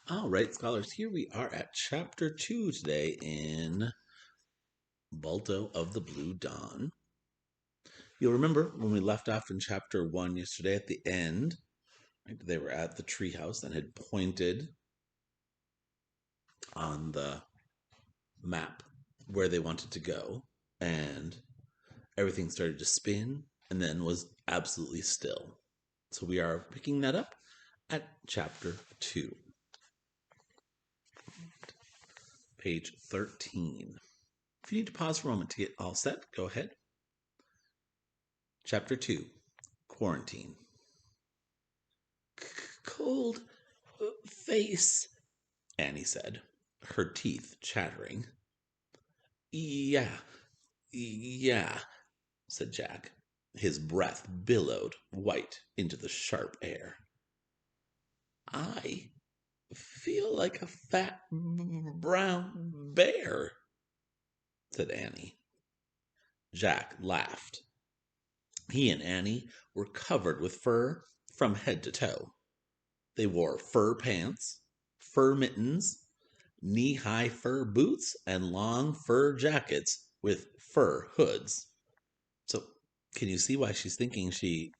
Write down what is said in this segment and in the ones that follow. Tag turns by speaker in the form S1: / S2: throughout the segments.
S1: All right, scholars, here we are at chapter 2 today in Balto of the Blue Dawn. You'll remember when we left off in chapter 1 yesterday at the end, right, they were at the treehouse and had pointed on the map where they wanted to go, and everything started to spin and then was absolutely still. So we are picking that up at chapter 2, page 13. If you need to pause for a moment to get all set, go ahead. Chapter 2, Quarantine. Cold face, Annie said, her teeth chattering. Yeah, yeah, said Jack. His breath billowed white into the sharp air. I feel like a fat brown bear, said Annie. Jack laughed. He and Annie were covered with fur from head to toe. They wore fur pants, fur mittens, knee-high fur boots, and long fur jackets with fur hoods. So, can you see why she's thinking she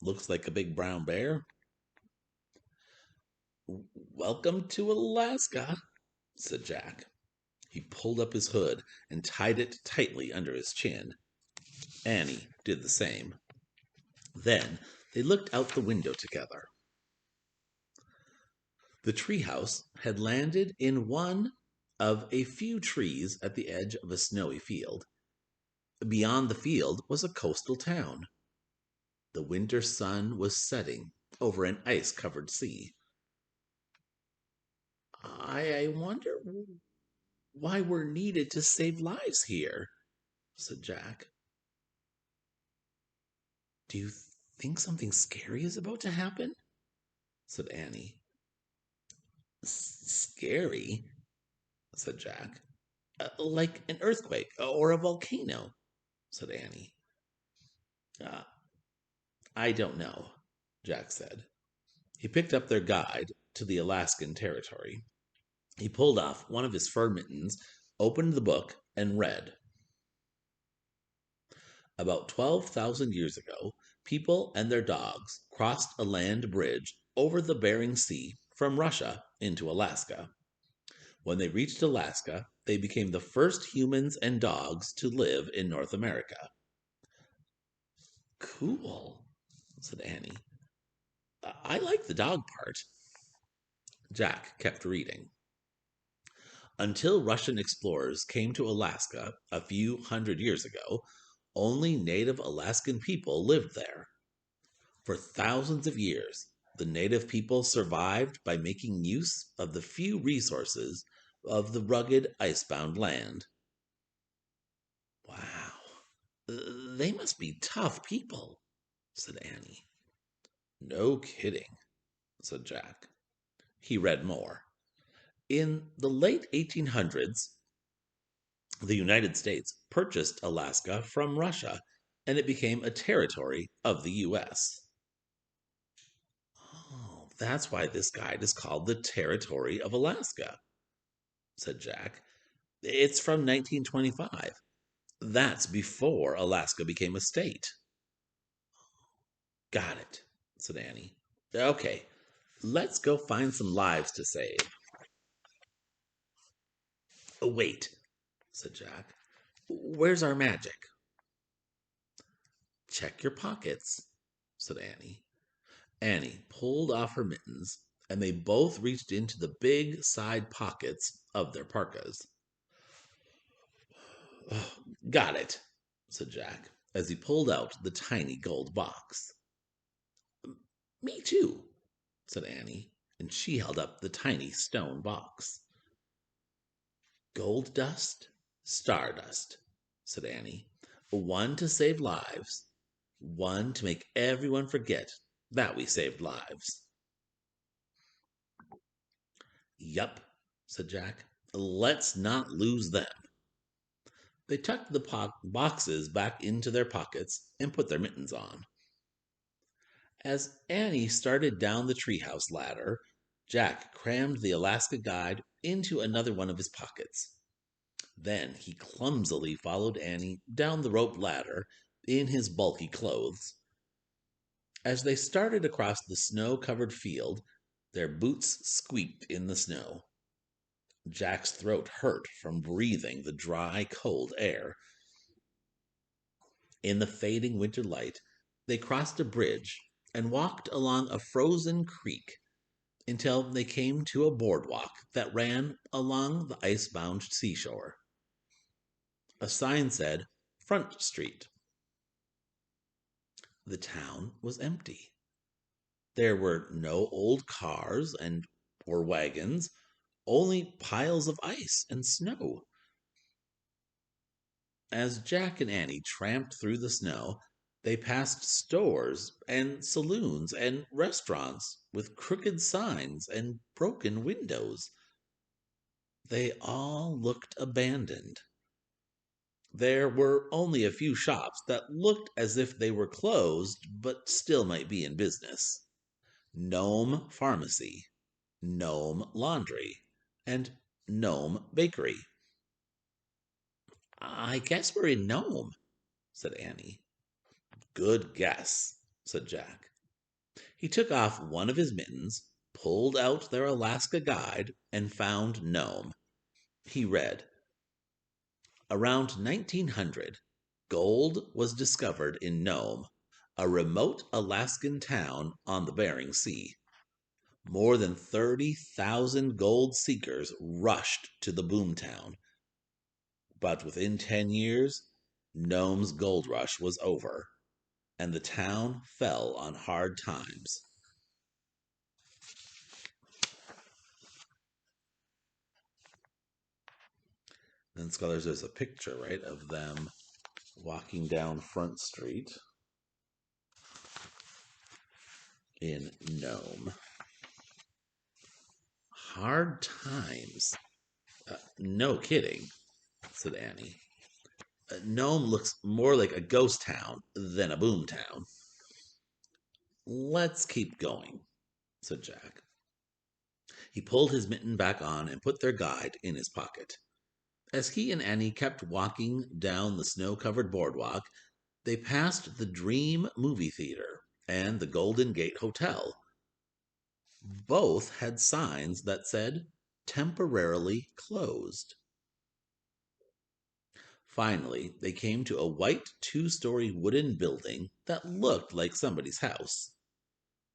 S1: looks like a big brown bear? Welcome to Alaska, said Jack. He pulled up his hood and tied it tightly under his chin. Annie did the same. Then they looked out the window together. The treehouse had landed in one of a few trees at the edge of a snowy field. Beyond the field was a coastal town. The winter sun was setting over an ice-covered sea. I wonder why we're needed to save lives here, said Jack. Do you think something scary is about to happen? Said Annie. Scary, said Jack. Like an earthquake or a volcano, said Annie. Uh, I don't know, Jack said. He picked up their guide to the Alaskan territory. He pulled off one of his fur mittens, opened the book, and read. About 12,000 years ago, people and their dogs crossed a land bridge over the Bering Sea from Russia into Alaska. When they reached Alaska, they became the first humans and dogs to live in North America. Cool, said Annie. I like the dog part. Jack kept reading. Until Russian explorers came to Alaska a few hundred years ago, only native Alaskan people lived there. For thousands of years, the native people survived by making use of the few resources of the rugged, icebound land. Wow, they must be tough people, said Annie. No kidding, said Jack. He read more. In the late 1800s, the United States purchased Alaska from Russia, and it became a territory of the U.S. Oh, that's why this guide is called the Territory of Alaska, said Jack. It's from 1925. That's before Alaska became a state. Got it, said Annie. Okay, let's go find some lives to save. Oh, wait, said Jack. Where's our magic? Check your pockets, said Annie. Annie pulled off her mittens, and they both reached into the big side pockets of their parkas. Oh, got it, said Jack, as he pulled out the tiny gold box. Me too, said Annie, and she held up the tiny stone box. Gold dust, stardust, said Annie. One to save lives, one to make everyone forget that we saved lives. Yup, said Jack. Let's not lose them. They tucked the boxes back into their pockets and put their mittens on. As Annie started down the treehouse ladder, Jack crammed the Alaska guide into another one of his pockets. Then he clumsily followed Annie down the rope ladder in his bulky clothes. As they started across the snow covered field, their boots squeaked in the snow. Jack's throat hurt from breathing the dry, cold air. In the fading winter light, they crossed a bridge and walked along a frozen creek until they came to a boardwalk that ran along the ice-bound seashore. A sign said Front Street. The town was empty. There were no old cars and or wagons, only piles of ice and snow. As Jack and Annie tramped through the snow, they passed stores and saloons and restaurants with crooked signs and broken windows. They all looked abandoned. There were only a few shops that looked as if they were closed but still might be in business. Gnome Pharmacy, Gnome Laundry, and Gnome Bakery. I guess we're in Gnome, said Annie. Good guess, said Jack. He took off one of his mittens, pulled out their Alaska guide, and found Gnome. He read, Around 1900, gold was discovered in Nome, a remote Alaskan town on the Bering Sea. More than 30,000 gold seekers rushed to the boomtown. But within 10 years, Nome's gold rush was over, and the town fell on hard times. Then, scholars, there's a picture, right, of them walking down Front Street in Nome. Hard times. No kidding, said Annie. Nome looks more like a ghost town than a boom town. Let's keep going, said Jack. He pulled his mitten back on and put their guide in his pocket. As he and Annie kept walking down the snow-covered boardwalk, they passed the Dream Movie Theater and the Golden Gate Hotel. Both had signs that said, temporarily closed. Finally, they came to a white two-story wooden building that looked like somebody's house.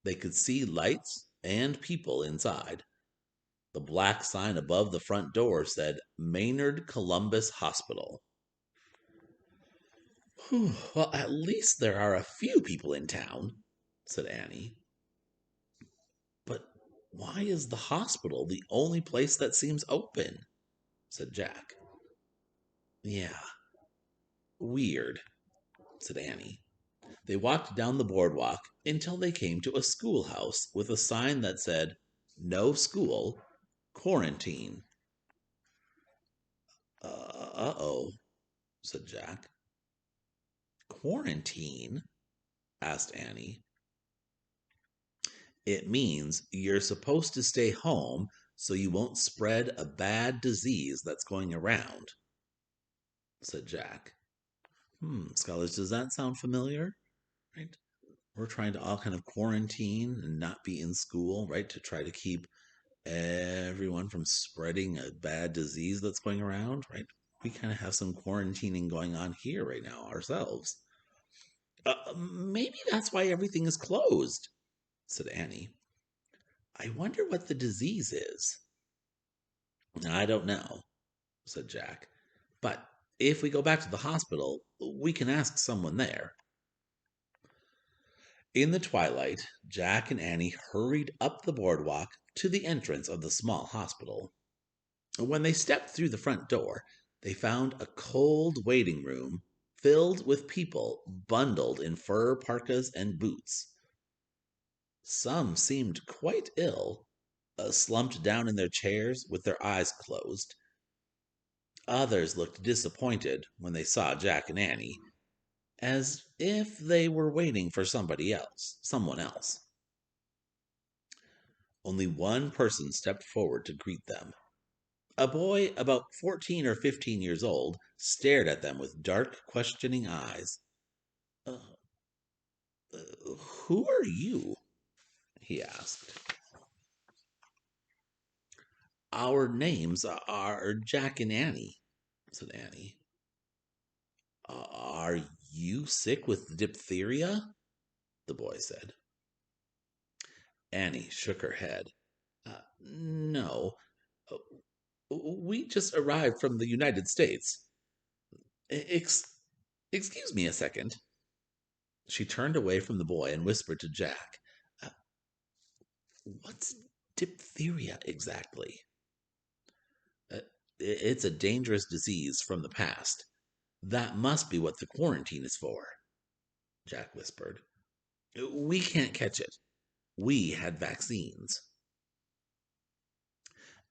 S1: They could see lights and people inside. The black sign above the front door said Maynard Columbus Hospital. Well, at least there are a few people in town, said Annie. But why is the hospital the only place that seems open? Said Jack. Yeah, weird, said Annie. They walked down the boardwalk until they came to a schoolhouse with a sign that said, No school, quarantine. Uh-oh, said Jack. Quarantine? Asked Annie. It means you're supposed to stay home so you won't spread a bad disease that's going around, said Jack. Scholars, does that sound familiar? Right? We're trying to all kind of quarantine and not be in school, right? To try to keep everyone from spreading a bad disease that's going around, right? We kind of have some quarantining going on here right now ourselves. Maybe that's why everything is closed, said Annie. I wonder what the disease is. I don't know, said Jack. But if we go back to the hospital, we can ask someone there. In the twilight, Jack and Annie hurried up the boardwalk to the entrance of the small hospital. When they stepped through the front door, they found a cold waiting room filled with people bundled in fur parkas and boots. Some seemed quite ill, slumped down in their chairs with their eyes closed. Others looked disappointed when they saw Jack and Annie, as if they were waiting for someone else. Only one person stepped forward to greet them. A boy about 14 or 15 years old stared at them with dark, questioning eyes. Uh, who are you? He asked. Our names are Jack and Annie, said Annie. Are you sick with diphtheria? The boy said. Annie shook her head. No, uh, we just arrived from the United States. Ex- excuse me a second. She turned away from the boy and whispered to Jack, uh, what's diphtheria exactly? It's a dangerous disease from the past. That must be what the quarantine is for, Jack whispered. We can't catch it. We had vaccines.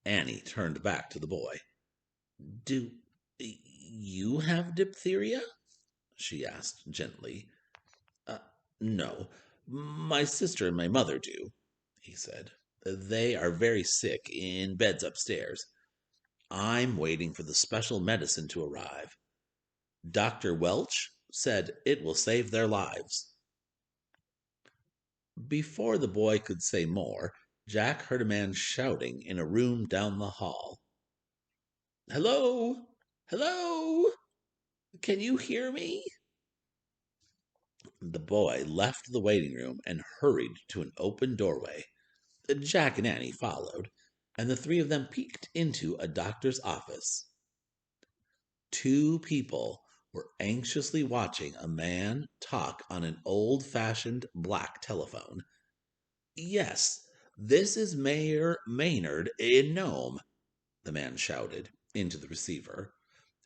S1: Annie turned back to the boy. Do you have diphtheria? She asked gently. Uh, no, my sister and my mother do, he said. They are very sick in beds upstairs. I'm waiting for the special medicine to arrive. Dr. Welch said it will save their lives. Before the boy could say more, Jack heard a man shouting in a room down the hall. Hello? Hello? Can you hear me? The boy left the waiting room and hurried to an open doorway. Jack and Annie followed, and the three of them peeked into a doctor's office. Two people were anxiously watching a man talk on an old fashioned black telephone. Yes, this is Mayor Maynard in Nome, the man shouted into the receiver.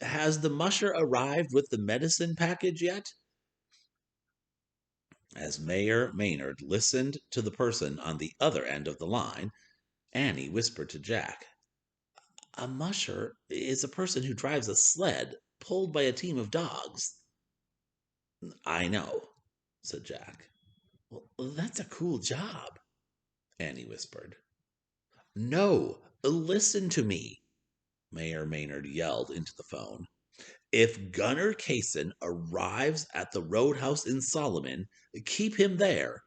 S1: Has the musher arrived with the medicine package yet? As Mayor Maynard listened to the person on the other end of the line, Annie whispered to Jack, a musher is a person who drives a sled pulled by a team of dogs. I know, said Jack. Well, that's a cool job, Annie whispered. No, listen to me, Mayor Maynard yelled into the phone. If Gunner Kaysen arrives at the roadhouse in Solomon, keep him there.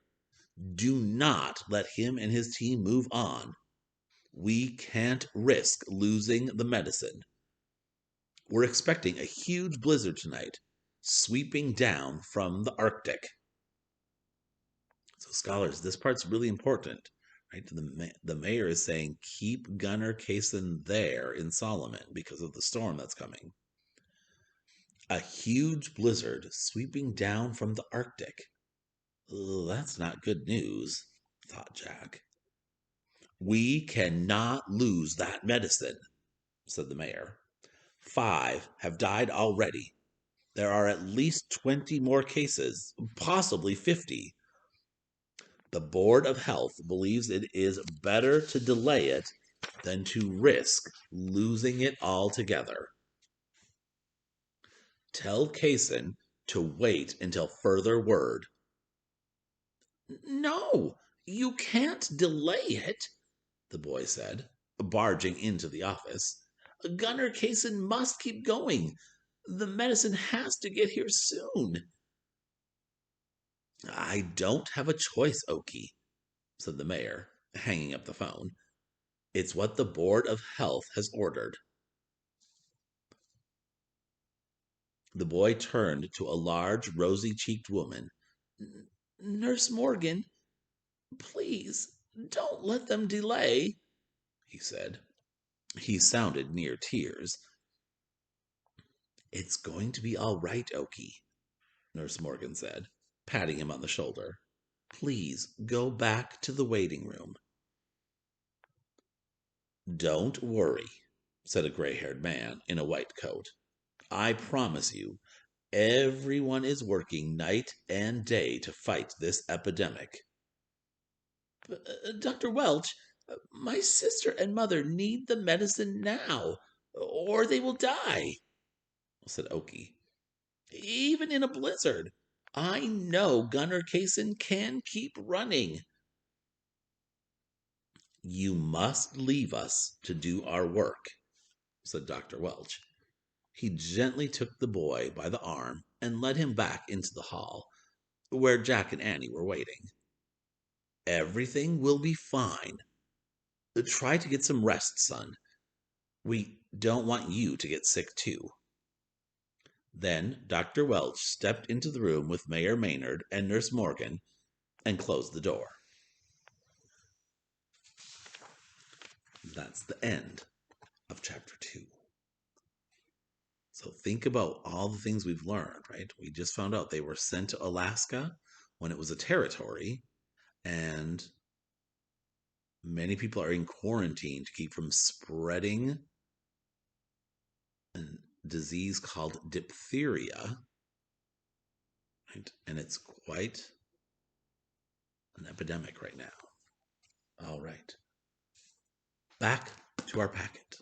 S1: Do not let him and his team move on. We can't risk losing the medicine. We're expecting a huge blizzard tonight, sweeping down from the Arctic. So, scholars, this part's really important. Right? The mayor is saying, keep Gunner Kaysen there in Solomon because of the storm that's coming. A huge blizzard sweeping down from the Arctic. That's not good news, thought Jack. We cannot lose that medicine, said the mayor. 5 have died already. There are at least 20 more cases, possibly 50. The Board of Health believes it is better to delay it than to risk losing it altogether. Tell Kaysen to wait until further word. No, you can't delay it, the boy said, barging into the office. Gunner Kaysen must keep going. The medicine has to get here soon. I don't have a choice, Okie, said the mayor, hanging up the phone. It's what the Board of Health has ordered. The boy turned to a large, rosy cheeked woman. Nurse Morgan, please, don't let them delay, he said. He sounded near tears. It's going to be all right, Okie, Nurse Morgan said, patting him on the shoulder. Please go back to the waiting room. Don't worry, said a gray haired man in a white coat. I promise you, everyone is working night and day to fight this epidemic. Dr. Welch, my sister and mother need the medicine now, or they will die, said Okie. Even in a blizzard, I know Gunner Kaysen can keep running. You must leave us to do our work, said Dr. Welch. He gently took the boy by the arm and led him back into the hall, where Jack and Annie were waiting. Everything will be fine. Try to get some rest, son. We don't want you to get sick, too. Then Dr. Welch stepped into the room with Mayor Maynard and Nurse Morgan and closed the door. That's the end of chapter 2. So think about all the things we've learned, right? We just found out they were sent to Alaska when it was a territory, and many people are in quarantine to keep from spreading a disease called diphtheria, right? And it's quite an epidemic right now. All right. Back to our packet.